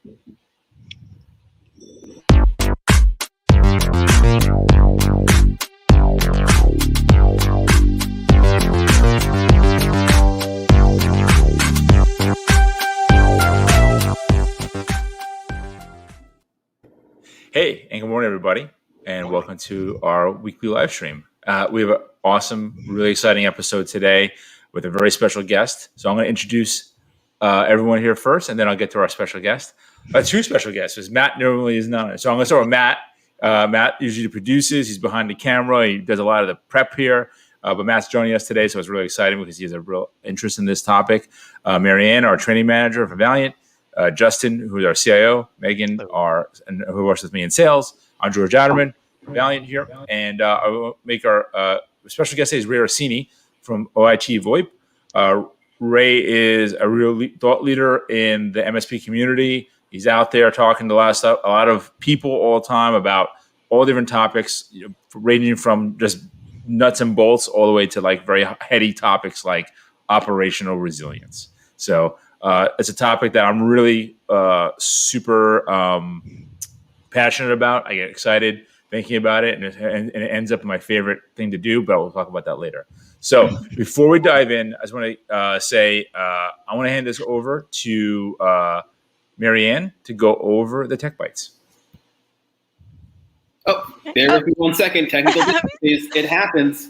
Hey, and good morning, everybody, and welcome to our weekly live stream. We have an awesome, really exciting episode today with a very special guest. So I'm going to introduce everyone here first, and then I'll get to our special guest. Two special guests, because Matt normally is not. So I'm going to start with Matt. Matt usually produces. He's behind the camera. He does a lot of the prep here. But Matt's joining us today, so it's really exciting because he has a real interest in this topic. Marianne, our training manager for Valiant. Justin, who's our CIO, Megan, who works with me in sales, I'm George Adderman, Valiant here, and I will make our special guest today is Ray Orsini from OIT VoIP. Ray is a real thought leader in the MSP community. He's out there talking to a lot of people all the time about all different topics, ranging from just nuts and bolts all the way to like very heady topics like operational resilience. So it's a topic that I'm really super passionate about. I get excited thinking about it, and it ends up my favorite thing to do, but we'll talk about that later. So before we dive in, I just want to say I want to hand this over to Marianne to go over the Tech Bites. Oh, bear with me 1 second. Technical difficulties. It happens.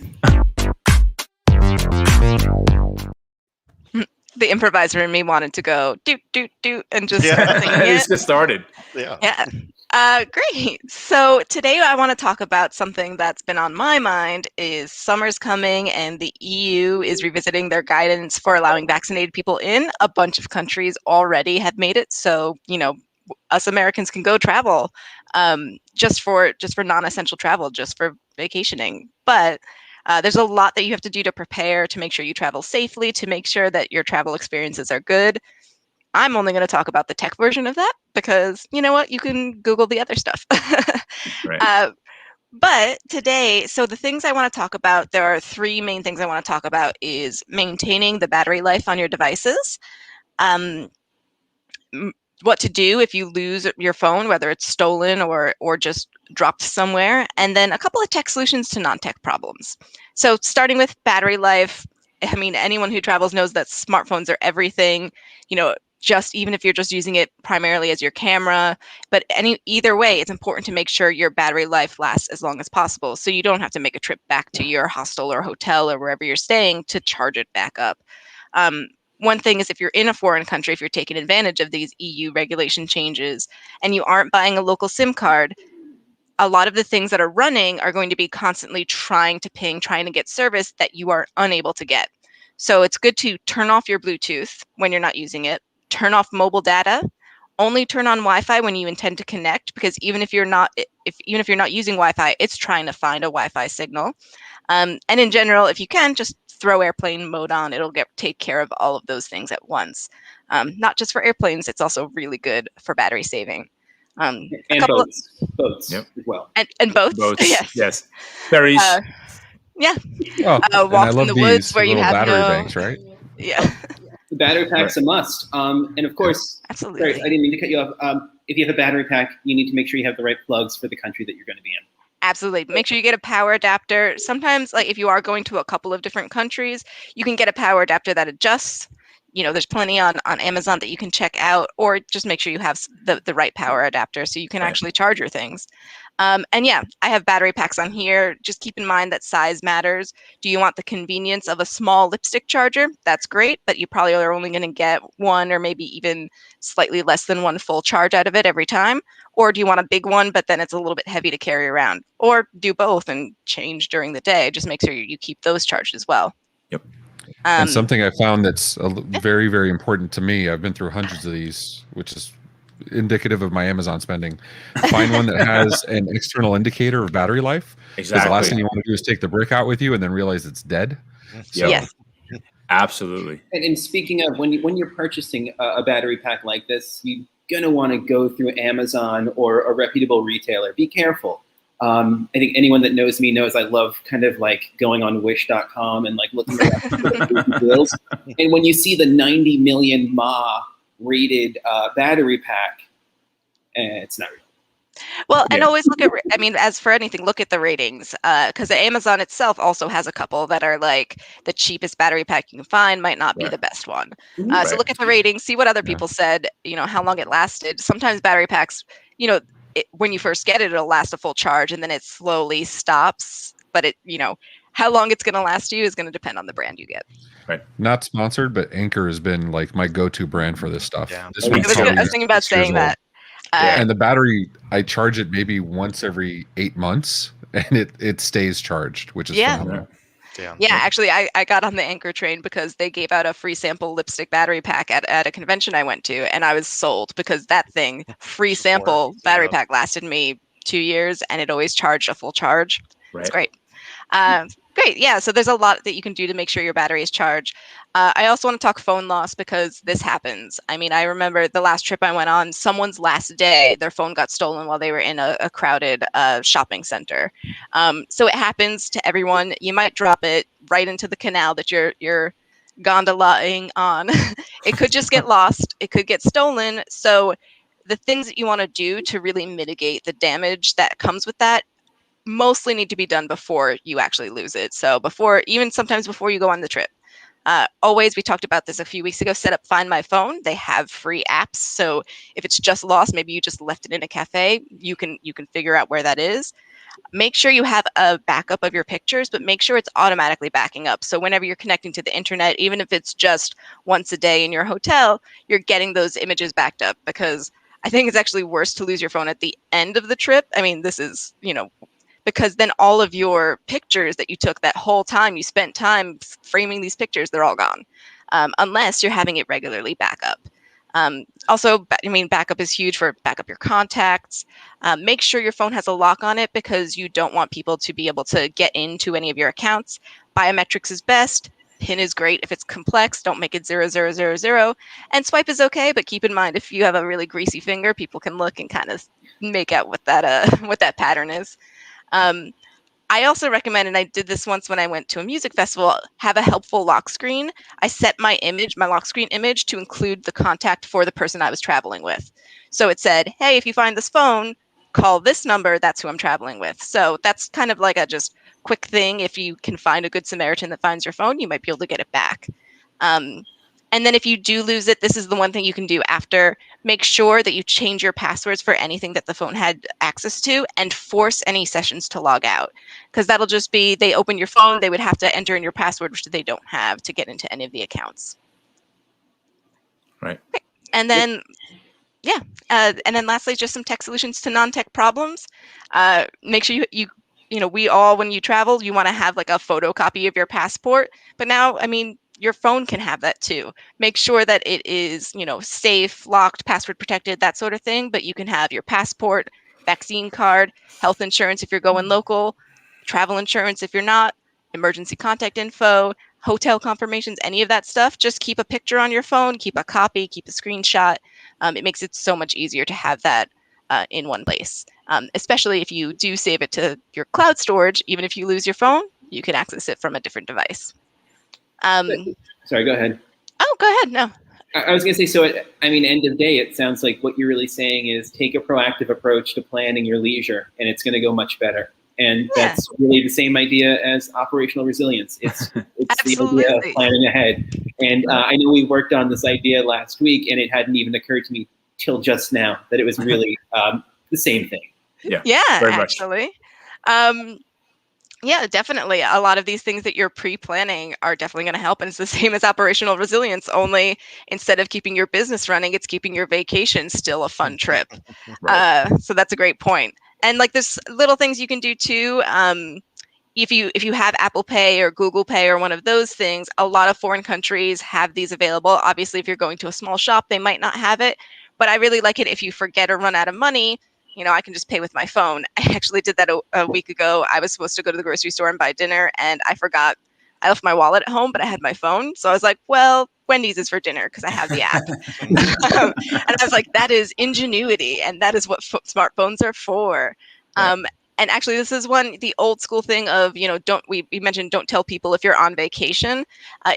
The improviser in me wanted to go doot doot doot and just start singing it. Just get started. Yeah. Great. So today I want to talk about something that's been on my mind. Is summer's coming and the EU is revisiting their guidance for allowing vaccinated people in. A bunch of countries already have made it so us Americans can go travel, just for non-essential travel, just for vacationing, but. There's a lot that you have to do to prepare to make sure you travel safely, to make sure that your travel experiences are good. I'm only going to talk about the tech version of that because you know what? You can Google the other stuff. Right. But today, so the things I want to talk about, there are three main things I want to talk about is maintaining the battery life on your devices, what to do if you lose your phone, whether it's stolen or just dropped somewhere, and then a couple of tech solutions to non-tech problems. So starting with battery life, I mean, anyone who travels knows that smartphones are everything, just even if you're just using it primarily as your camera, but either way, it's important to make sure your battery life lasts as long as possible. So you don't have to make a trip back to your hostel or hotel or wherever you're staying to charge it back up. One thing is if you're in a foreign country, if you're taking advantage of these EU regulation changes and you aren't buying a local SIM card, a lot of the things that are running are going to be constantly trying to ping, trying to get service that you are unable to get. So it's good to turn off your Bluetooth when you're not using it, turn off mobile data, only turn on Wi-Fi when you intend to connect, because even if you're not using Wi-Fi, it's trying to find a Wi-Fi signal. And in general, if you can, just throw airplane mode on. It'll take care of all of those things at once. Not just for airplanes, it's also really good for battery saving. And boats Yep. as well. And boats. Yes. Ferries. Walk in the woods where you have battery banks, right? Yeah. The battery pack's a must. And of course, absolutely. Sorry, I didn't mean to cut you off. If you have a battery pack, you need to make sure you have the right plugs for the country that you're going to be in. Absolutely. Make sure you get a power adapter. Sometimes, like if you are going to a couple of different countries, you can get a power adapter that adjusts. There's plenty on Amazon that you can check out, or just make sure you have the right power adapter so you can actually charge your things. And yeah, I have battery packs on here. Just keep in mind that size matters. Do you want the convenience of a small lipstick charger? That's great, but you probably are only going to get one or maybe even slightly less than one full charge out of it every time. Or do you want a big one, but then it's a little bit heavy to carry around? Or do both and change during the day. Just make sure you keep those charged as well. Yep. And something I found that's very, very important to me, I've been through hundreds of these, which is indicative of my Amazon spending. Find one that has an external indicator of battery life. Exactly. Because the last thing you want to do is take the brick out with you and then realize it's dead. So, yes. Absolutely. And speaking of, when you're purchasing a battery pack like this, you're going to want to go through Amazon or a reputable retailer. Be careful. I think anyone that knows me knows I love kind of like going on wish.com and like looking at deals. And when you see the 90 million mAh rated battery pack, it's not real. Well, and Yeah. always look at, I mean, as for anything, look at the ratings, because Amazon itself also has a couple that are like the cheapest battery pack you can find might not be Right. the best one. Mhm. So Right. look at the ratings, see what other Yeah. people said, how long it lasted. Sometimes battery packs, when you first get it, it'll last a full charge and then it slowly stops. But how long it's going to last you is going to depend on the brand you get. Not sponsored, but Anchor has been like my go-to brand for this stuff. Yeah. This Me one's too. I probably was thinking about 6 years saying old. that. Yeah. And the battery, I charge it maybe once every 8 months, and it stays charged, which is Yeah. phenomenal. Yeah. Yeah, actually, I got on the Anchor train because they gave out a free sample lipstick battery pack at a convention I went to, and I was sold because that thing, free sample battery pack, lasted me 2 years, and it always charged a full charge. It's Right. great. Great. Yeah. So there's a lot that you can do to make sure your battery is charged. I also want to talk phone loss because this happens. I mean, I remember the last trip I went on, someone's last day, their phone got stolen while they were in a crowded shopping center. So it happens to everyone. You might drop it right into the canal that you're gondolaing on. It could just get lost. It could get stolen. So the things that you want to do to really mitigate the damage that comes with that mostly need to be done before you actually lose it. So sometimes before you go on the trip. Always, we talked about this a few weeks ago, set up Find My Phone. They have free apps. So if it's just lost, maybe you just left it in a cafe, you can figure out where that is. Make sure you have a backup of your pictures, but make sure it's automatically backing up. So whenever you're connecting to the internet, even if it's just once a day in your hotel, you're getting those images backed up, because I think it's actually worse to lose your phone at the end of the trip. I mean, this is, because then all of your pictures that you took that whole time, you spent time framing these pictures, they're all gone, unless you're having it regularly back up. Also, backup is huge for backup your contacts. Make sure your phone has a lock on it because you don't want people to be able to get into any of your accounts. Biometrics is best. PIN is great if it's complex. Don't make it 0000. And swipe is okay, but keep in mind if you have a really greasy finger, people can look and kind of make out what that pattern is. I also recommend, and I did this once when I went to a music festival, have a helpful lock screen. I set my lock screen image to include the contact for the person I was traveling with. So it said, hey, if you find this phone, call this number, that's who I'm traveling with. So that's kind of like a just quick thing. If you can find a good Samaritan that finds your phone, you might be able to get it back. And then if you do lose it, this is the one thing you can do after. Make sure that you change your passwords for anything that the phone had access to and force any sessions to log out. Because that'll just be, they open your phone, they would have to enter in your password, which they don't have to get into any of the accounts. Right. And then, and then lastly, just some tech solutions to non-tech problems. Make sure we all, when you travel, you want to have like a photocopy of your passport. But now, your phone can have that too. Make sure that it is, safe, locked, password protected, that sort of thing. But you can have your passport, vaccine card, health insurance if you're going local, travel insurance if you're not, emergency contact info, hotel confirmations, any of that stuff. Just keep a picture on your phone, keep a copy, keep a screenshot. It makes it so much easier to have that in one place, especially if you do save it to your cloud storage. Even if you lose your phone, you can access it from a different device. Sorry, go ahead. Oh, go ahead. No. I was going to say, so, end of day, it sounds like what you're really saying is take a proactive approach to planning your leisure, and it's going to go much better. And that's really the same idea as operational resilience. It's the idea of planning ahead. And I know we worked on this idea last week, and it hadn't even occurred to me till just now that it was really the same thing. Yeah, actually. Yeah, definitely. A lot of these things that you're pre-planning are definitely going to help. And it's the same as operational resilience, only instead of keeping your business running, it's keeping your vacation still a fun trip. Right. So that's a great point. And like there's little things you can do too. If you have Apple Pay or Google Pay or one of those things, a lot of foreign countries have these available. Obviously, if you're going to a small shop, they might not have it. But I really like it if you forget or run out of money, I can just pay with my phone. I actually did that a week ago. I was supposed to go to the grocery store and buy dinner, and I forgot. I left my wallet at home, but I had my phone. So I was like, well, Wendy's is for dinner because I have the app. And I was like, that is ingenuity, and that is what smartphones are for. And actually, this is the old school thing of, we mentioned don't tell people if you're on vacation.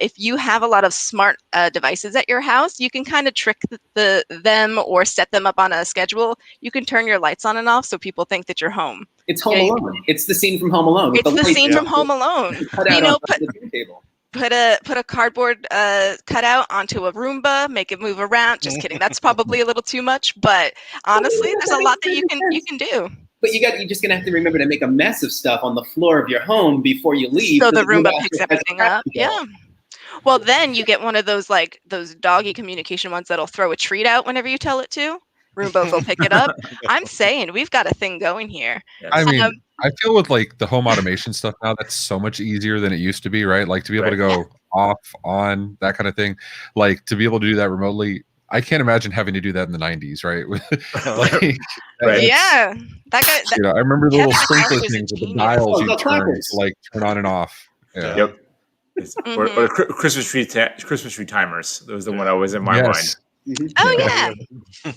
If you have a lot of smart devices at your house, you can kind of trick them or set them up on a schedule. You can turn your lights on and off so people think that you're home. It's Home Alone. It's the scene from Home Alone. It's the scene from Home Alone. Cut out on the table. Put a cardboard cutout onto a Roomba, make it move around. Just kidding. That's probably a little too much, but honestly, there's a lot that you can do. But you're just gonna have to remember to make a mess of stuff on the floor of your home before you leave. So the Roomba picks everything up. Yeah. Well, then you get one of those those doggy communication ones that'll throw a treat out whenever you tell it to. Roombas will pick it up. I'm saying we've got a thing going here. I mean, I feel with the home automation stuff now, that's so much easier than it used to be, right? Like to be able to go off, on, that kind of thing. Like to be able to do that remotely. I can't imagine having to do that in the 90s, right? Yeah. I remember the little sprinkler things with the dials you turn to turn on and off. Yeah. Yep. Or Christmas tree timers. That was the one that was in my mind. Mm-hmm. Oh yeah.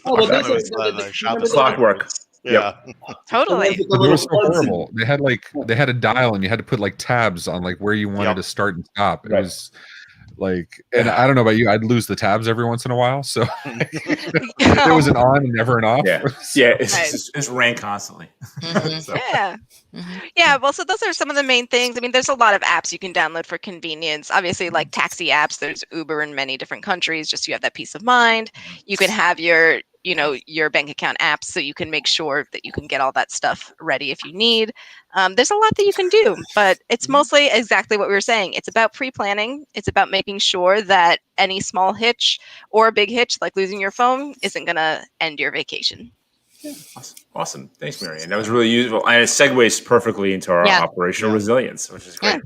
Oh, well, clockwork. Yeah. Yep. Totally. It was so horrible. They had a dial and you had to put tabs on where you wanted to start and stop. It was and I don't know about you, I'd lose the tabs every once in a while. So there was an on and never an off. Yeah. It's rang constantly. Mm-hmm. Yeah. Mm-hmm. Yeah. Well, so those are some of the main things. I mean, there's a lot of apps you can download for convenience. Obviously, like taxi apps, there's Uber in many different countries, just so you have that peace of mind. You can have your bank account apps so you can make sure that you can get all that stuff ready if you need. There's a lot that you can do, but it's mostly exactly what we were saying. It's about pre-planning. It's about making sure that any small hitch or a big hitch, like losing your phone, isn't going to end your vacation. Yeah. Awesome. Thanks, Marianne. That was really useful. And it segues perfectly into our operational resilience, which is great.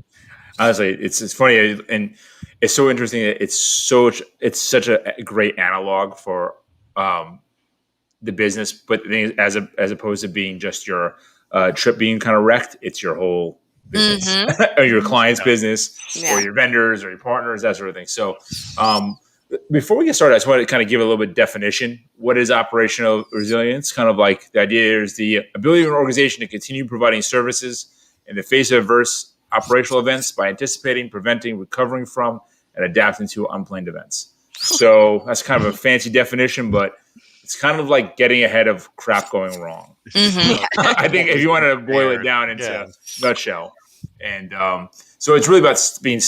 Honestly, it's funny and it's so interesting. It's such a great analog for the business, but as opposed to being just your trip being kind of wrecked, it's your whole business or your client's business or your vendors or your partners, that sort of thing. So before we get started, I just want to kind of give a little bit of definition. What is operational resilience? Kind of like the idea is the ability of an organization to continue providing services in the face of adverse operational events by anticipating, preventing, recovering from, and adapting to unplanned events. So that's kind of a fancy definition, but it's kind of like getting ahead of crap going wrong. Mm-hmm. I think if you want to boil it down into a nutshell. And so it's really about being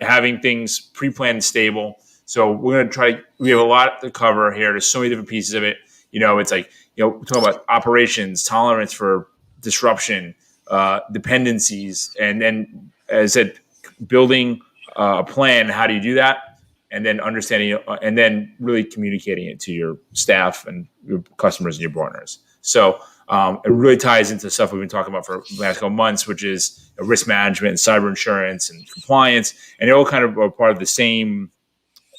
having things pre-planned and stable. So we're going to we have a lot to cover here. There's so many different pieces of it. It's we're talking about operations, tolerance for disruption, dependencies, and then, as I said, building a plan. How do you do that? And then understanding, and then really communicating it to your staff and your customers and your partners. So it really ties into stuff we've been talking about for the last couple of months, which is risk management, and cyber insurance, and compliance, and they all kind of are part of the same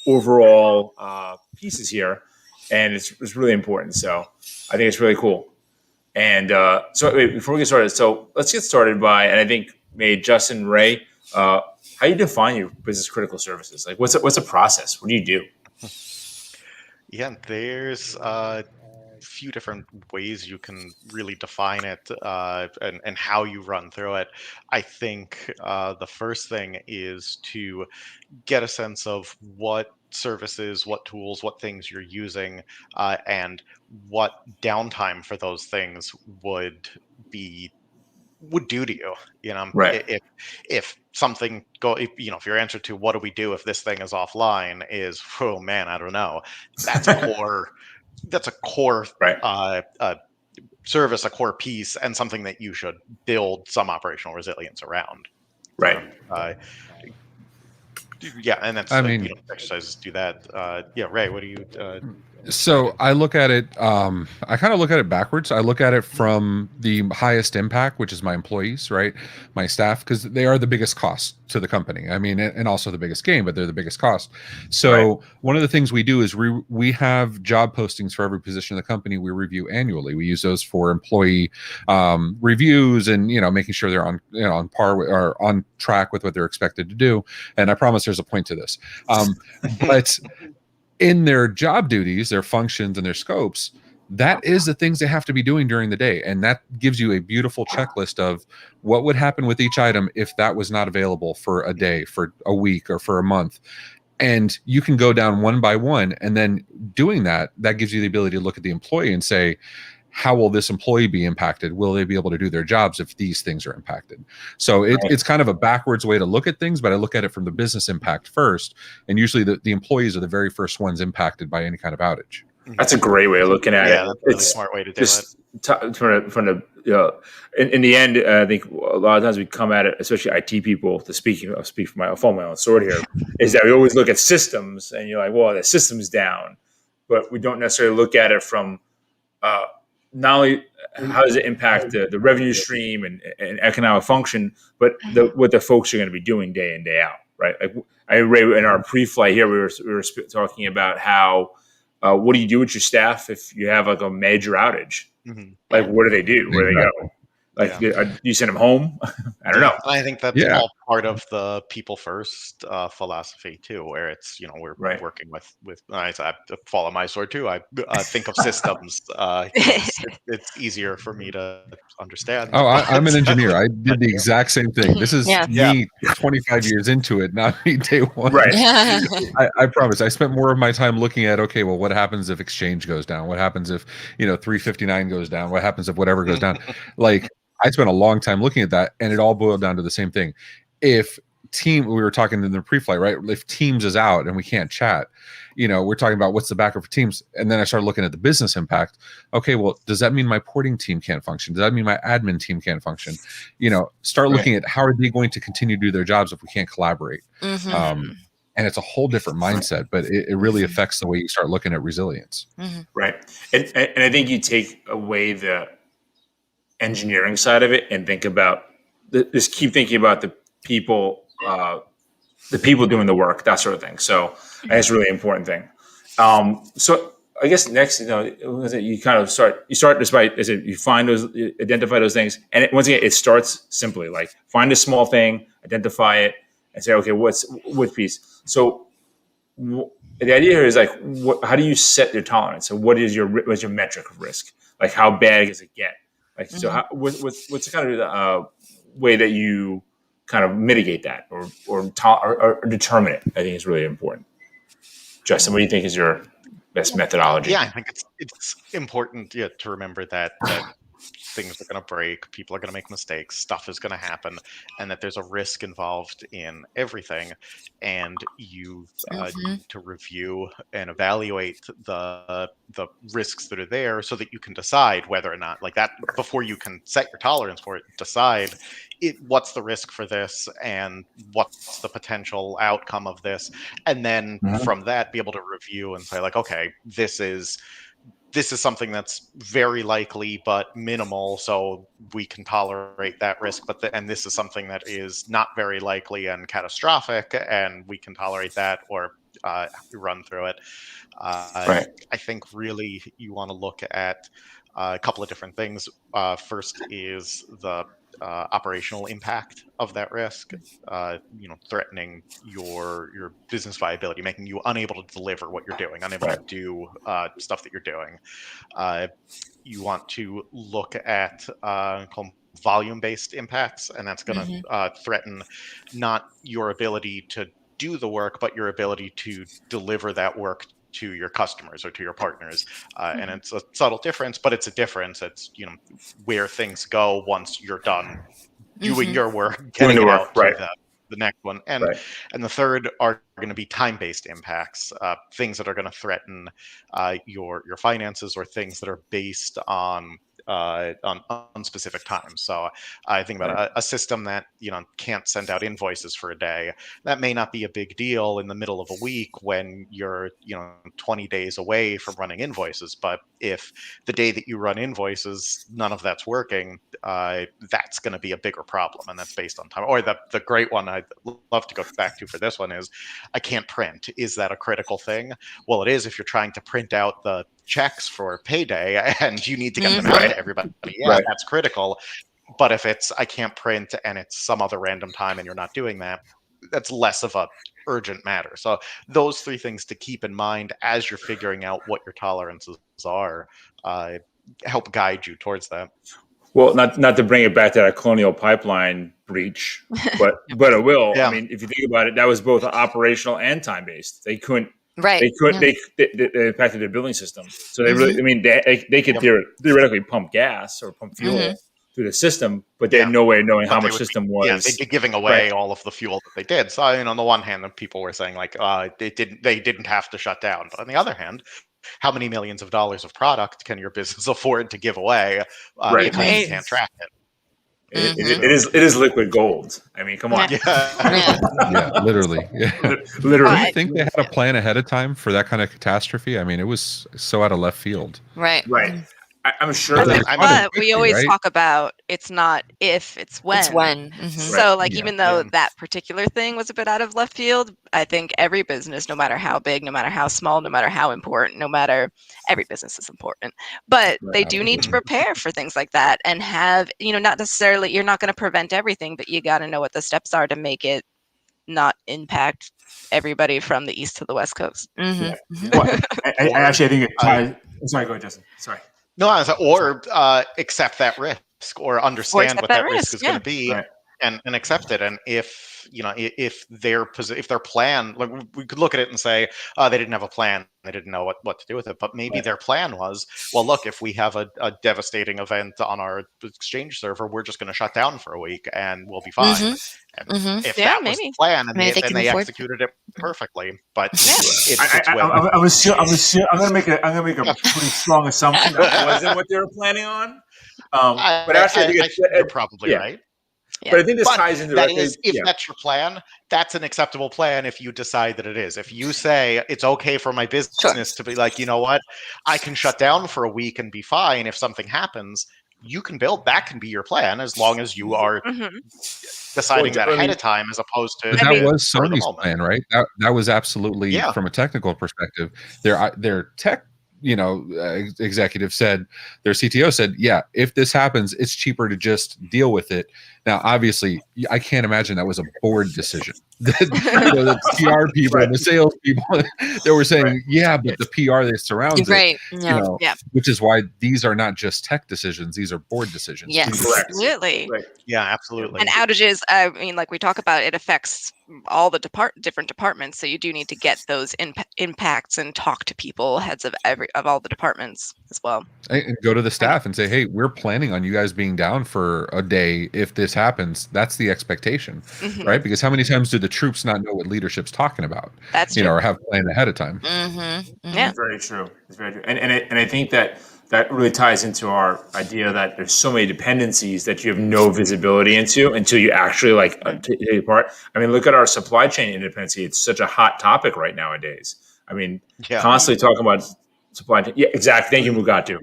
overall pieces here. And it's really important. So I think it's really cool. And before we get started, so let's get started by, and I think Justin, Ray, how you define your business critical services? Like, what's a process? What do you do? Yeah, there's a few different ways you can really define it and how you run through it. I think the first thing is to get a sense of what services, what tools, what things you're using, and what downtime for those things would do to you. Right. If something if your answer to what do we do if this thing is offline is, oh man, I don't know, that's a core right. Service, a core piece, and something that you should build some operational resilience around. Right. And that's exercises do that. Ray, what do you So I look at it, I kind of look at it backwards. I look at it from the highest impact, which is my employees, right? My staff, because they are the biggest cost to the company. I mean, and also the biggest gain, but they're the biggest cost. So one of the things we do is we have job postings for every position in the company we review annually. We use those for employee reviews and, making sure they're on par with, or on track with what they're expected to do. And I promise there's a point to this. But in their job duties, their functions, and their scopes, that is the things they have to be doing during the day. And that gives you a beautiful checklist of what would happen with each item if that was not available for a day, for a week, or for a month. And you can go down one by one. And then doing that gives you the ability to look at the employee and say, how will this employee be impacted? Will they be able to do their jobs if these things are impacted? So it's kind of a backwards way to look at things, but I look at it from the business impact first. And usually the employees are the very first ones impacted by any kind of outage. That's a great way of looking at it. Yeah, that's a really smart way to do it. From the in the end, I think a lot of times we come at it, especially IT people, to speak for my own sword here, is that we always look at systems, and you're like, well, the system's down, but we don't necessarily look at it from not only how does it impact the revenue stream and economic function, but what the folks are going to be doing day in, day out, right? Like in our pre-flight here, we were talking about how. What do you do with your staff if you have like a major outage? Mm-hmm. Like, what do they do? Where do they go? Like, do you send them home? I don't know. I think that's all part of the people first philosophy too, where it's, we're working with I follow my sword too. I think of systems. It's easier for me to understand. Oh, I'm an engineer. I did the exact same thing. This is me 25 years into it, not me day one. Right. I promise. I spent more of my time looking at, okay, well, what happens if Exchange goes down? What happens if, 359 goes down? What happens if whatever goes down? Like, I spent a long time looking at that, and it all boiled down to the same thing. If we were talking in the pre-flight, right? If Teams is out and we can't chat, we're talking about what's the backup for Teams. And then I started looking at the business impact. Okay, well, does that mean my porting team can't function? Does that mean my admin team can't function? Start looking at how are they going to continue to do their jobs if we can't collaborate? Mm-hmm. And it's a whole different mindset, but it really affects the way you start looking at resilience. Mm-hmm. Right. And I think you take away the engineering side of it and think about just keep thinking about the people doing the work, that sort of thing. So that's a really important thing. So I guess next, you kind of start despite you identify those things, and once again, it starts simply like find a small thing, identify it, and say, okay, what's piece. So the idea here is like, how do you set your tolerance? So what's your metric of risk? Like, how bad does it get? Like, so what's kind of the way that you kind of mitigate that or determine it? I think is really important. Justin, what do you think is your best methodology? Yeah, I think it's important to remember that things are going to break, people are going to make mistakes, stuff is going to happen, and that there's a risk involved in everything. And you need to review and evaluate the risks that are there so that you can decide whether or not, like that, before you can set your tolerance for it, decide what's the risk for this and what's the potential outcome of this. And then from that, be able to review and say, like, okay, this is something that's very likely but minimal, so we can tolerate that risk. And this is something that is not very likely and catastrophic, and we can tolerate that or run through it. I think really you want to look at a couple of different things. First is the operational impact of that risk, threatening your business viability, making you unable to deliver what you're doing, unable to do stuff that you're doing. You want to look at volume-based impacts, and that's going to threaten not your ability to do the work, but your ability to deliver that work to your customers or to your partners. And it's a subtle difference, but it's a difference. It's, where things go once you're done doing your work, getting it out to the next one. And the third are going to be time-based impacts, things that are going to threaten your finances, or things that are based on specific times. So I think about a system that can't send out invoices for a day. That may not be a big deal in the middle of a week when you're 20 days away from running invoices. But if the day that you run invoices, none of that's working, that's going to be a bigger problem, and that's based on time. Or the great one I'd love to go back to for this one is, I can't print. Is that a critical thing? Well, it is if you're trying to print out the checks for payday and you need to get them out to everybody. That's critical. But if it's I can't print and it's some other random time and you're not doing that, that's less of a urgent matter. So those three things to keep in mind as you're figuring out what your tolerances are, help guide you towards that. Well, not to bring it back to that Colonial Pipeline breach, but it will. Yeah. I mean, if you think about it, that was both operational and time based. They couldn't. Right. They couldn't. Yeah. They impacted their billing system. So they really. I mean, they could theoretically pump gas or pump fuel through the system, but they had no way of knowing how much system was. Yeah, they'd be giving away all of the fuel that they did. So, on the one hand, the people were saying like, they didn't have to shut down. But on the other hand, how many millions of dollars of product can your business afford to give away because you can't track it? It is liquid gold. I mean, come on. Yeah, literally. Yeah. Literally. Do you think they had a plan ahead of time for that kind of catastrophe? I mean, it was so out of left field. Right. I'm sure that. But we always talk about it's not if, it's when. It's when. So, like, even though that particular thing was a bit out of left field, I think every business, no matter how big, no matter how small, no matter how important, every business is important. But they do need to prepare for things like that and have, not necessarily, you're not going to prevent everything, but you got to know what the steps are to make it not impact everybody from the east to the west coast. Well, I actually think it ties. Sorry, go ahead, Justin. Sorry. No, or accept that risk, or understand what that risk is going to be, and accept it. And if their plan, like, we could look at it and say, they didn't have a plan, they didn't know what to do with it. But maybe their plan was, well, look, if we have a devastating event on our Exchange server, we're just going to shut down for a week and we'll be fine. If that was the plan, and they executed it perfectly, but I'm gonna make a pretty strong assumption that wasn't what they were planning on. But actually, I think you're probably right. But I think this ties into if that's your plan, that's an acceptable plan if you decide that it is. If you say it's okay for my business to be like, you know what, I can shut down for a week and be fine if something happens, you can build, that can be your plan as long as you are deciding that ahead of time, as opposed to. But that was Sony's plan, right? That was absolutely, from a technical perspective, their tech executive said, their CTO said, if this happens, it's cheaper to just deal with it. Now, obviously, I can't imagine that was a board decision. The PR people and the sales people, they were saying, but the PR that surrounds it, which is why these are not just tech decisions; these are board decisions. Yes, absolutely. Yeah, absolutely. And outages, I mean, like we talk about, it affects all the different departments. So you do need to get those impacts and talk to people, heads of all the departments as well. And go to the staff and say, hey, we're planning on you guys being down for a day if this happens. That's the expectation, right? Because how many times do the troops not know what leadership's talking about? That's true. Or have planned ahead of time. Yeah, it's very true. It's very true. And I think that really ties into our idea that there's so many dependencies that you have no visibility into until you actually take it apart. I mean, look at our supply chain independency. It's such a hot topic right nowadays. I mean, constantly talking about supply chain. Yeah, exactly. Thank you, Mugatu,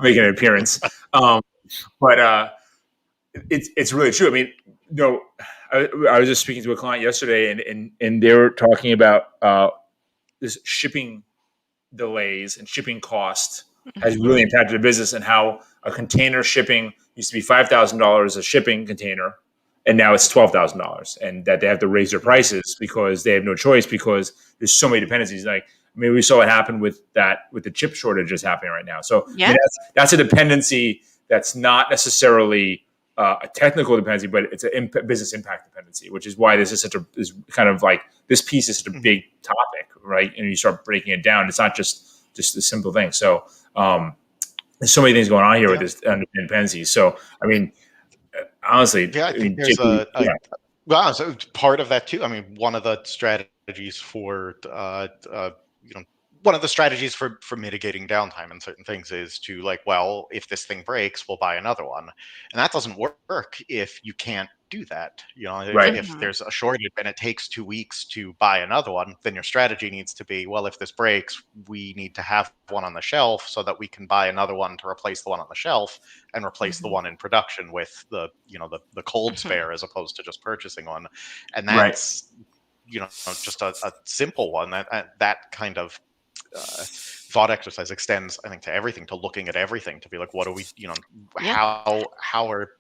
making an appearance. But it's really true. I mean, I was just speaking to a client yesterday, and they were talking about this shipping delays and shipping cost has really impacted the business, and how a container shipping used to be $5,000 a shipping container, and now it's $12,000, and that they have to raise their prices because they have no choice because there's so many dependencies. Like, I mean, we saw what happened with the chip shortages happening right now. So I mean, that's a dependency that's not necessarily a technical dependency, but it's a business impact dependency, which is why this is this piece is such a big topic, right? And you start breaking it down, it's not just a simple thing. So there's so many things going on here with this dependency. So I mean, honestly, I think there's so part of that too. I mean, one of the strategies for one of the strategies for mitigating downtime in certain things is to if this thing breaks, we'll buy another one. And that doesn't work if you can't do that. If there's a shortage and it takes 2 weeks to buy another one, then your strategy needs to be, well, if this breaks, we need to have one on the shelf so that we can buy another one to replace the one on the shelf and replace the one in production with the cold spare, as opposed to just purchasing one. And that's just a simple one. That kind of thought exercise extends, I think, to everything, to looking at everything, to be like, what do we, how are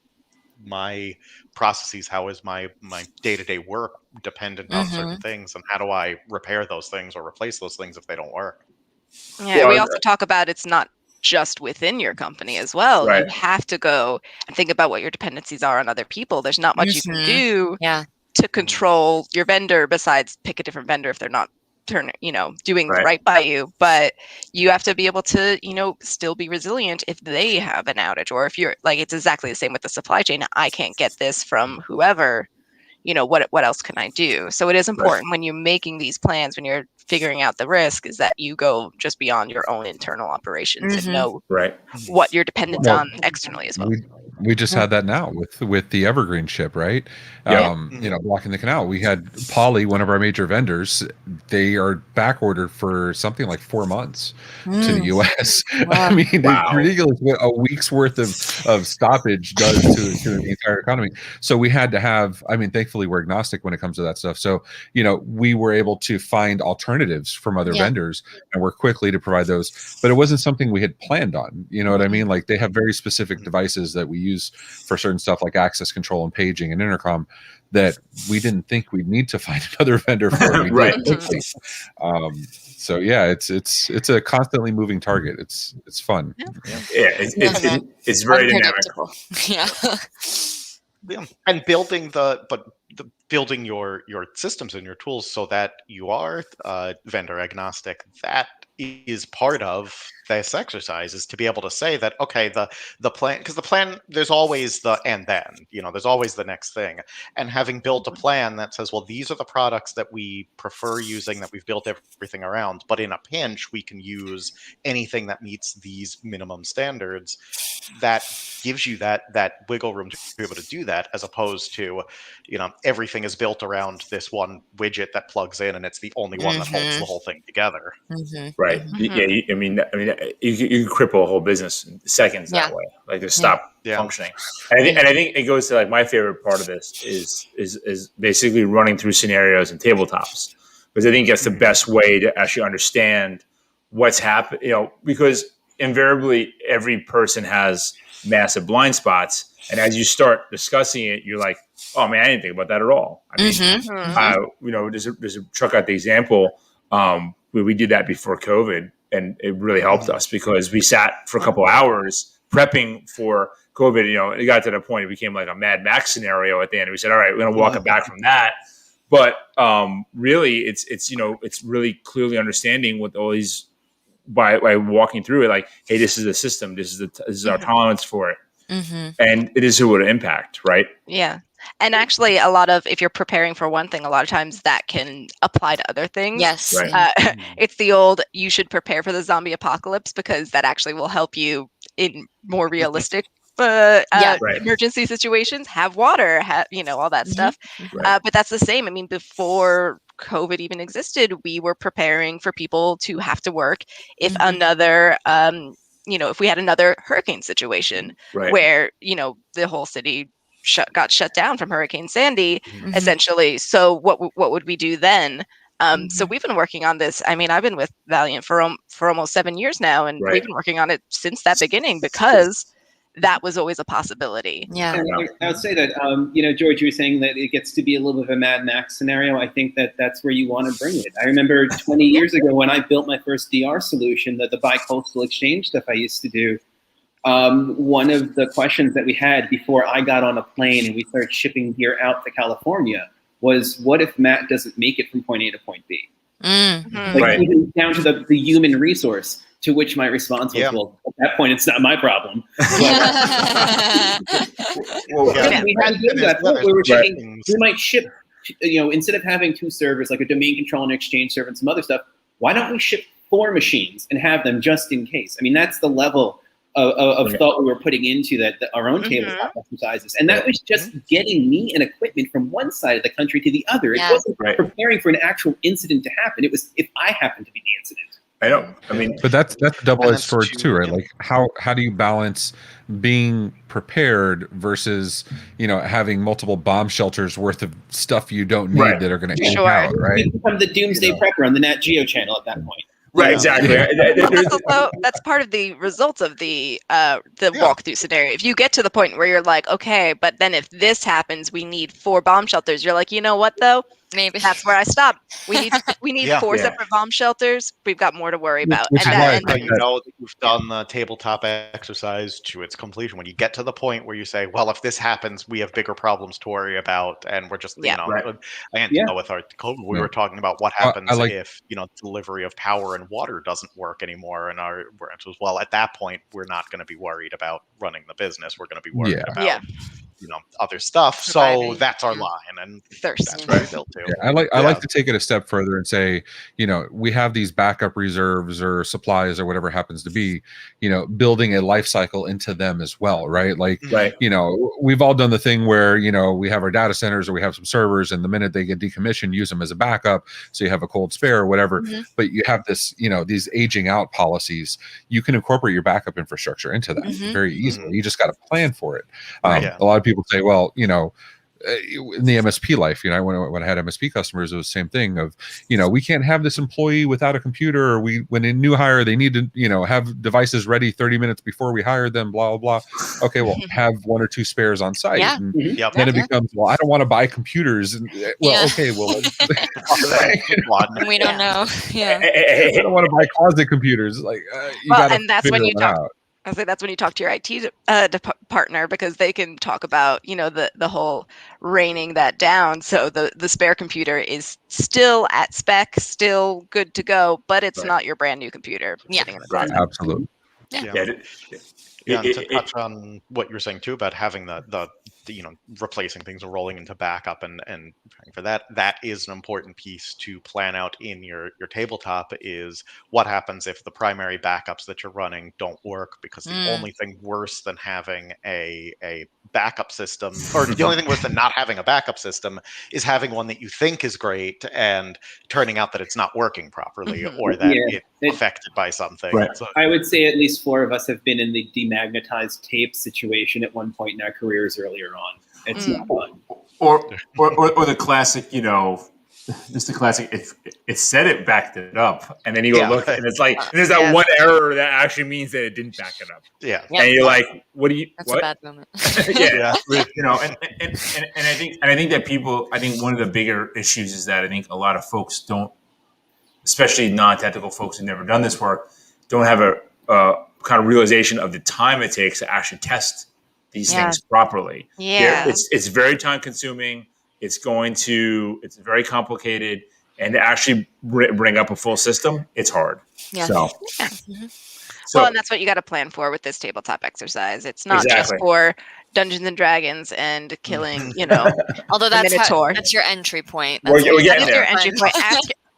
my processes, how is my day-to-day work dependent on certain things, and how do I repair those things or replace those things if they don't work? Yeah, we also talk about it's not just within your company as well. Right. You have to go and think about what your dependencies are on other people. There's not much you can do to control your vendor besides pick a different vendor if they're not doing right by you. But you have to be able to, still be resilient if they have an outage, or if you're like, it's exactly the same with the supply chain. I can't get this from whoever. What else can I do? So it is important when you're making these plans, when you're figuring out the risk, is that you go just beyond your own internal operations and know what you're dependent on externally as well. We just had that now with the Evergreen ship, right? Blocking the canal. We had Poly, one of our major vendors. They are back ordered for something like 4 months to the US. I mean, it's ridiculous what a week's worth of stoppage does to the entire economy. So we had to have, I mean, thankfully we're agnostic when it comes to that stuff. So, we were able to find alternatives from other vendors and work quickly to provide those. But it wasn't something we had planned on. You know what I mean? Like, they have very specific devices that we use for certain stuff like access control and paging and intercom that we didn't think we'd need to find another vendor for. We did quickly. So yeah, it's a constantly moving target. It's fun. It's very dynamic. And building your systems and your tools so that you are vendor agnostic, that is part of this exercise, is to be able to say that, okay, the plan, because the plan, there's always the and then, there's always the next thing. And having built a plan that says, well, these are the products that we prefer using, that we've built everything around, but in a pinch, we can use anything that meets these minimum standards. That gives you that wiggle room to be able to do that, as opposed to, everything is built around this one widget that plugs in, and it's the only one that holds the whole thing together. Right. Yeah. I mean, you can cripple a whole business in seconds that way. Like, just stop functioning. And I think it goes to, like, my favorite part of this is basically running through scenarios and tabletops, because I think that's the best way to actually understand what's happening. Because invariably every person has massive blind spots, and as you start discussing it, you're like, oh man, I didn't think about that at all. I mean, there's a truck out the example. We did that before COVID, and it really helped us because we sat for a couple hours prepping for COVID. It got to the point it became like a Mad Max scenario at the end. We said, all right, we're going to walk it back from that. But really, it's really clearly understanding what all these, by walking through it, like, hey, this is a system. This is our tolerance for it. And it is who it impact, right? Yeah. And actually, a lot of, if you're preparing for one thing, a lot of times that can apply to other things. Yes. Right. It's the old, you should prepare for the zombie apocalypse, because that actually will help you in more realistic emergency situations. Have water, all that stuff. But that's the same. I mean, before COVID even existed, we were preparing for people to have to work if another if we had another hurricane situation where the whole city got shut down from Hurricane Sandy, essentially. So what would we do then? So we've been working on this. I mean, I've been with Valiant for almost 7 years now, and we've been working on it since that beginning, because that was always a possibility. Yeah. And I would say that, George, you were saying that it gets to be a little bit of a Mad Max scenario. I think that that's where you want to bring it. I remember 20 years ago when I built my first DR solution, the bi-coastal exchange stuff I used to do. One of the questions that we had before I got on a plane and we started shipping gear out to California was, what if Matt doesn't make it from point A to point B? Even down to the human resource. To which my response was, well, at that point, it's not my problem. We were checking, we might ship, instead of having 2 servers, like a domain control and exchange server and some other stuff, why don't we ship 4 machines and have them just in case? I mean, that's the level of thought we were putting into our own tabletop exercises. And that was just getting me and equipment from one side of the country to the other. It wasn't preparing for an actual incident to happen. It was if I happened to be the incident. I know. I mean, but that's a double-edged sword too, right? Like, how do you balance being prepared versus having multiple bomb shelters worth of stuff you don't need that are going to out, right? You become the doomsday prepper on the Nat Geo channel at that point. Right, Yeah. exactly. That's part of the results of the walkthrough scenario. If you get to the point where you're like, okay, but then if this happens, we need 4 bomb shelters. You're like, you know what though? Maybe That's where I stop. We need Yeah. 4 Yeah. separate bomb shelters. We've got more to worry about. Which And is why I and So think you know that you've done the tabletop exercise to its completion. When you get to the point where you say, well, if this happens, we have bigger problems to worry about, and we're just, Yeah. Right. and Yeah. with our COVID, we Yeah. were talking about what I happens like- if, delivery of power and water doesn't work anymore, and our branch was, well, at that point, we're not going to be worried about running the business. We're going to be worried Yeah. about, Yeah. other stuff. So Surviving. that's our Yeah. line, and thirst. that's what we built to. Yeah, I like to take it a step further and say, we have these backup reserves or supplies or whatever happens to be, building a life cycle into them as well, right? Like, Right. we've all done the thing where, we have our data centers or we have some servers, and the minute they get decommissioned, use them as a backup. So you have a cold spare or whatever. Mhm. But you have this, these aging out policies. You can incorporate your backup infrastructure into that Mhm. very easily. Mhm. You just got to plan for it. Yeah. A lot of people say, well, in the MSP life, when I had MSP customers, it was the same thing of, we can't have this employee without a computer, or when a new hire, they need to, have devices ready 30 minutes before we hire them, blah, blah, blah. Okay, well, have 1 or 2 spares on site. Yeah. And Yep. then it Yeah. becomes, well, I don't want to buy computers. And, well, Yeah. okay, well, And we don't know. Yeah. I don't want to buy closet computers. Like, you Well, gotta and that's figure when you one talk. out. I say that's when you talk to your IT partner, because they can talk about the whole reining that down. So the spare computer is still at spec, still good to go, but it's Right. not your brand new computer Yeah. sitting in the Right. closet. Absolutely. Yeah. Yeah. Yeah, and to touch on what you were saying too about having the replacing things and rolling into backup and preparing for that is an important piece to plan out in your tabletop. Is what happens if the primary backups that you're running don't work, because the only thing worse than having a backup system, or the only thing worse than not having a backup system, is having one that you think is great and turning out that it's not working properly, Mhm. or that Yeah. it's affected by something. Right. So, I would say at least 4 of us have been in the demagnetized tape situation at one point in our careers earlier on. It's not fun. Or the classic, just the classic. It said it backed it up, and then you go Yeah. look, and it's like, and there's that Yes. one error that actually means that it didn't back it up, yeah. Yeah. and you're like, what do you? That's what? a bad moment. Yeah, and I think that people, I think one of the bigger issues is that I think a lot of folks don't, especially non-technical folks who've never done this work, don't have a kind of realization of the time it takes to actually test these Yeah. things properly. Yeah. It's very time consuming. It's very complicated, and to actually bring up a full system, it's hard. Yeah. So, Yeah. so Well, and that's what you got to plan for with this tabletop exercise. It's not Exactly. just for Dungeons and Dragons and killing, Although The Minotaur. that's your entry point. We're That's getting that is there. your entry point.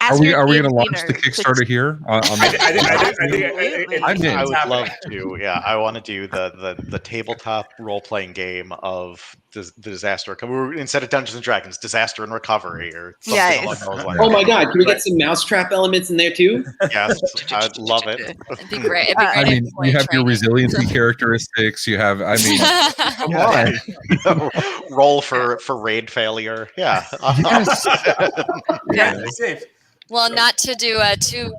Are we going to to launch the Kickstarter here? On I I'm in. I would happening. love to. Yeah, I want to do the tabletop role playing game of the disaster. Instead of Dungeons and Dragons, disaster and recovery, or something Nice. along those lines. Oh my God! Can we get some mousetrap elements in there too? Yes, I'd love it. It'd be great. It'd be I great. I mean, employee you have your training. resiliency characteristics. You have, I mean, come on. Roll for raid failure. Yeah. Yes. Yeah, it's safe. Well, not to do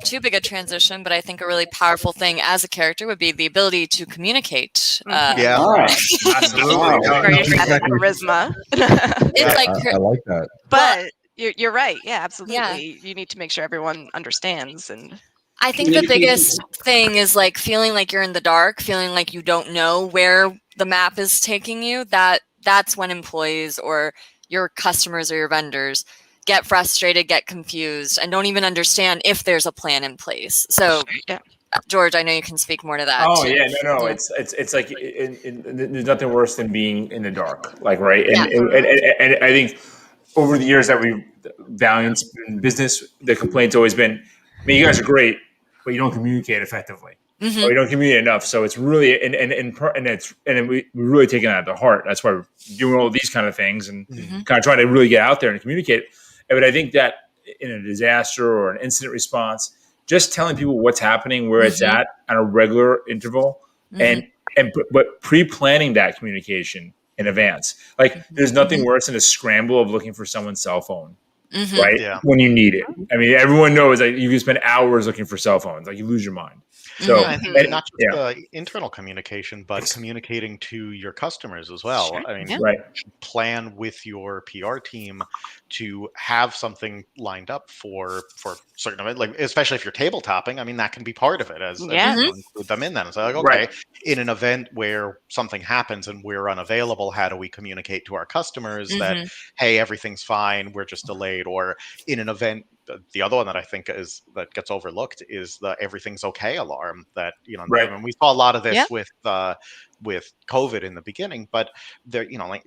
too big a transition, but I think a really powerful thing as a character would be the ability to communicate. Yeah. All right. Absolutely. Wow. No, Great Exactly. charisma. It's like I like that. But you're right. Yeah, absolutely. Yeah. You need to make sure everyone understands. And I think the biggest thing is like feeling like you're in the dark, feeling like you don't know where the map is taking you. That's when employees or your customers or your vendors get frustrated, get confused, and don't even understand if there's a plan in place. So, Yeah. George, I know you can speak more to that. Oh too. yeah, no. Yeah. It's like there's nothing worse than being in the dark, like right. And, Yeah. and I think over the years that we've valiant in business, the complaint's always been, I mean, you guys are great, but you don't communicate effectively, Mhm. or you don't communicate enough. So it's really and we really taking that to heart. That's why we're doing all these kind of things and Mhm. kind of trying to really get out there and communicate. But I think that in a disaster or an incident response, just telling people what's happening, where it's at on a regular interval, Mhm. but pre-planning that communication in advance. Like there's nothing worse than a scramble of looking for someone's cell phone Mhm. right? Yeah. When you need it. I mean, everyone knows that you can spend hours looking for cell phones. Like you lose your mind. So, Yeah, I think and- not just yeah, the internal communication, but communicating to your customers as well. Sure, I mean, yeah. right. plan with your PR team to have something lined up for certain event, like especially if you're tabletopping. I mean, that can be part of it as Yeah. include them in that. It's like, Right. okay, in an event where something happens and we're unavailable, how do we communicate to our customers that Mhm. hey, everything's fine, we're just delayed? Or in an event, the other one that I think is that gets overlooked is the everything's okay alarm. That Right. I mean, we saw a lot of this Yeah. with COVID in the beginning, but there, like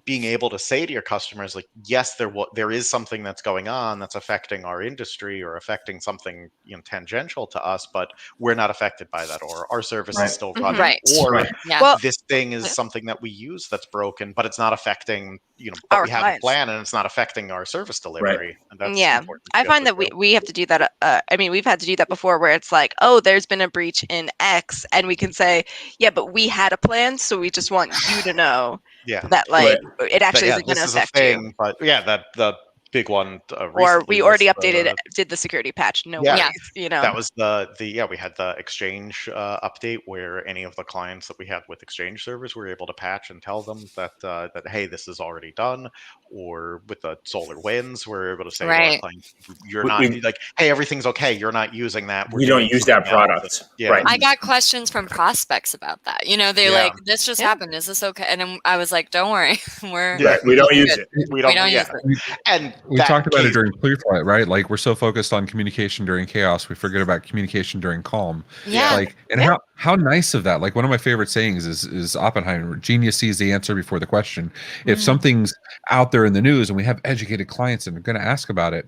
being able to say to your customers, like, yes, there is something that's going on that's affecting our industry or affecting something tangential to us, but we're not affected by that, or our service Right. is still Mhm. running, Right. or Right. Yeah. Well, this thing is yeah. something that we use that's broken, but it's not affecting, but Our we have a clients. plan and it's not affecting our service delivery, and that's Yeah, important to I be able find to that do. we have to do that. I mean, we've had to do that before, where it's like, oh, there's been a breach in X, and we can say, yeah, but we had a plan, so we just want you to know Yeah. that, like, it That, actually yeah, isn't going to this is a affect you. thing, but yeah, that the big one Or recently we was already updated, did the security patch. No Yeah. worries, you know. that was the yeah, we had the Exchange update where any of the clients that we had with Exchange servers were able to patch and tell them that that hey, this is already done. Or with the Solar Winds, we're able to say to our Right. clients, you're We- not we- like, hey, everything's okay, you're not using that, we're We don't doing use that something else. product. Yeah. Right. I got questions from prospects about that. They're Yeah. like, "This just Yeah. happened. Is this okay?" And I was like, "Don't worry, we're Yeah. Right. We don't use good. it. We don't, don't yeah. use And We that talked about it case- during Clear Flight, right? Like we're so focused on communication during chaos, we forget about communication during calm. Yeah. Like, and how nice of that. Like one of my favorite sayings is Oppenheimer: "Genius sees the answer before the question." If Mhm. something's out there in the news and we have educated clients and are going to ask about it,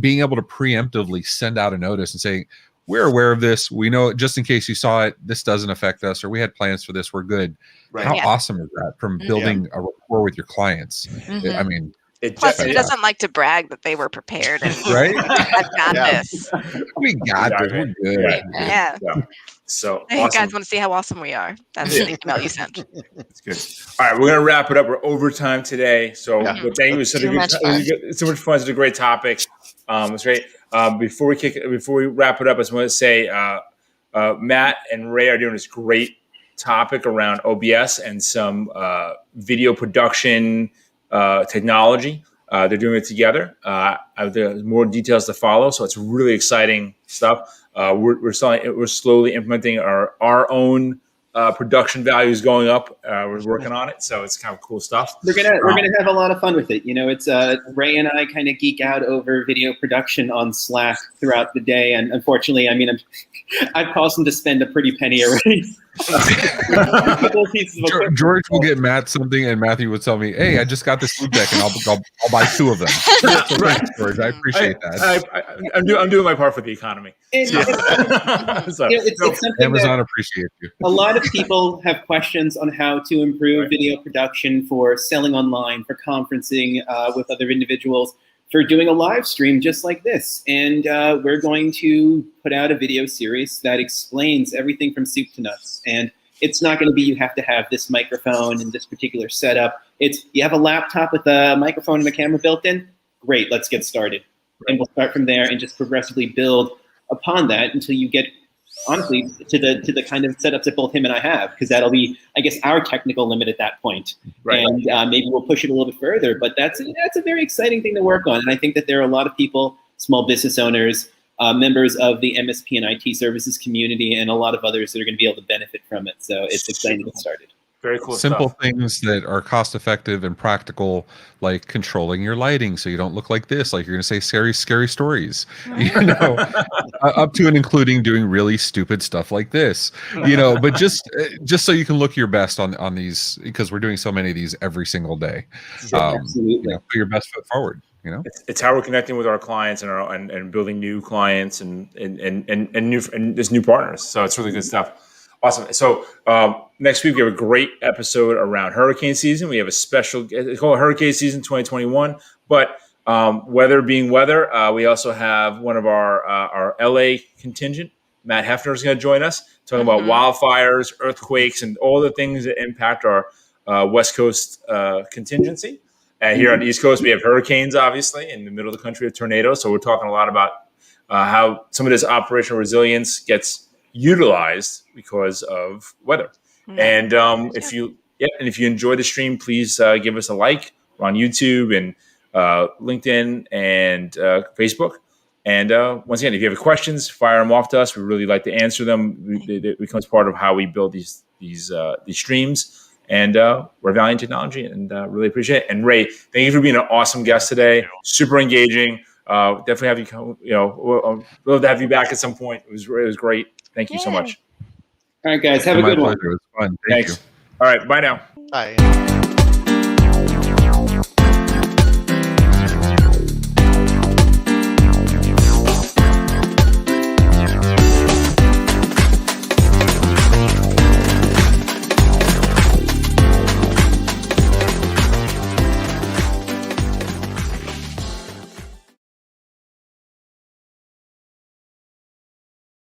being able to preemptively send out a notice and say, "We're aware of this. We know it, just in case you saw it. This doesn't affect us, or we had plans for this. We're good." Right. How Yeah. awesome is that from Mhm. building a rapport with your clients? Mhm. I mean, It Plus, just, who fantastic. doesn't like to brag that they were prepared and Right? I've got Yeah. this. We got this. We're good. Yeah. Yeah. Yeah. So Hey, awesome. guys, want to see how awesome we are? That's Yeah. the email you sent. That's good. All right, we're gonna wrap it up. We're overtime today, so Yeah. but thank you. It was such a Too good, much it was fun. good- so much fun. Such a great topic. It's great. Before we wrap it up, I just want to say, Matt and Ray are doing this great topic around OBS and some video production technology. They're doing it together. There's more details to follow, so it's really exciting stuff. We're slowly implementing our own production values going up. We're working on it, so it's kind of cool stuff. We're gonna have a lot of fun with it. It's Ray and I kind of geek out over video production on Slack throughout the day, and unfortunately, I mean, I've caused him to spend a pretty penny already. A couple of pieces of equipment. George will get Matt something, and Matthew would tell me, "Hey, I just got this food deck, and I'll buy 2 of them." So thanks, George. I appreciate that. I'm doing my part for the economy. It's something Amazon that appreciates you. a lot of people have questions on how to improve video production for selling online, for conferencing with other individuals, for doing a live stream just like this. And we're going to put out a video series that explains everything from soup to nuts. And it's not going to be you have to have this microphone and this particular setup. It's you have a laptop with a microphone and a camera built in. Great, let's get started. And we'll start from there and just progressively build upon that until you get, honestly, to the kind of setups that both him and I have, because that'll be, I guess, our technical limit at that point. Right. And maybe we'll push it a little bit further. But that's a very exciting thing to work on. And I think that there are a lot of people, small business owners, members of the MSP and IT services community, and a lot of others that are going to be able to benefit from it. So it's exciting to get started. Very cool Simple stuff. things that are cost effective and practical, like controlling your lighting so you don't look like this, like you're going to say scary stories, up to and including doing really stupid stuff like this, but just so you can look your best on these, because we're doing so many of these every single day. Absolutely. Put your best foot forward. It's how we're connecting with our clients and building new clients and just new partners. So it's really good stuff. Awesome. So next week we have a great episode around hurricane season. We have a special, it's called Hurricane Season 2021. But weather being weather, we also have one of our LA contingent, Matt Hefner, is going to join us talking about wildfires, earthquakes, and all the things that impact our West Coast contingency. Here on the East Coast, we have hurricanes, obviously, in the middle of the country, of tornadoes. So we're talking a lot about how some of this operational resilience gets utilized because of weather. And if you enjoy the stream, please give us a like. We're on YouTube and LinkedIn and Facebook. And once again, if you have questions, fire them off to us. We really like to answer them. It becomes part of how we build these streams. And we're valuing technology and really appreciate it. And Ray, thank you for being an awesome guest today. Super engaging. Definitely have you come. We'll love to have you back at some point. It was great. Thank you so much. All right, guys, have a good one. Pleasure. It was fun. Thanks. You. All right, bye now. Bye.